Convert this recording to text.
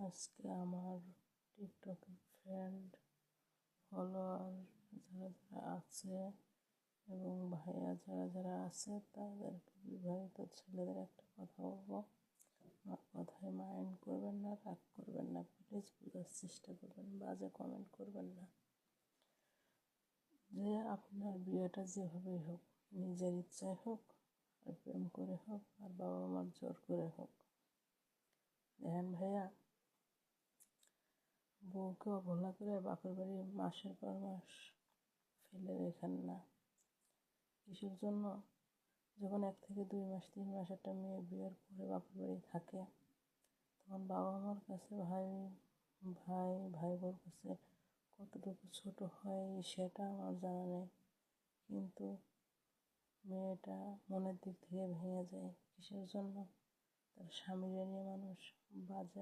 আজকে আমার টিকটকে ফ্রেন্ড ফলোয়ার যারা যারা আছে এবং ভাইয়া যারা যারা আছে তাদেরকে বিবাহিত ছেলেদের একটা কথা বলবো। আমার কথায় মাইন্ড করবেন না, রাগ করবেন না, প্লিজ বোঝার চেষ্টা করবেন, বাজে কমেন্ট করবেন না। যে আপনার বিয়েটা যেভাবেই হোক, নিজের ইচ্ছায় হোক আর প্রেম করে হোক আর বাবা মার জোর করে হোক, দেখেন ভাইয়া, বউকে অবহেলা করে বাপের বাড়ি মাসের পর মাস ফেলে রেখেন না। কিসের জন্য? যখন 1 থেকে 2 মাস 3 মাস একটা মেয়ে বিয়ের পরে বাপের বাড়ি থাকে, তখন বাবা মার কাছে ভাই বোর কাছে কতটুকু ছোট হয় সেটা আমার জানা নেই, কিন্তু মেয়েটা মনের দিক থেকে ভেঙে যায়। কিসের জন্য? তার স্বামীরে নিয়ে মানুষ বাজে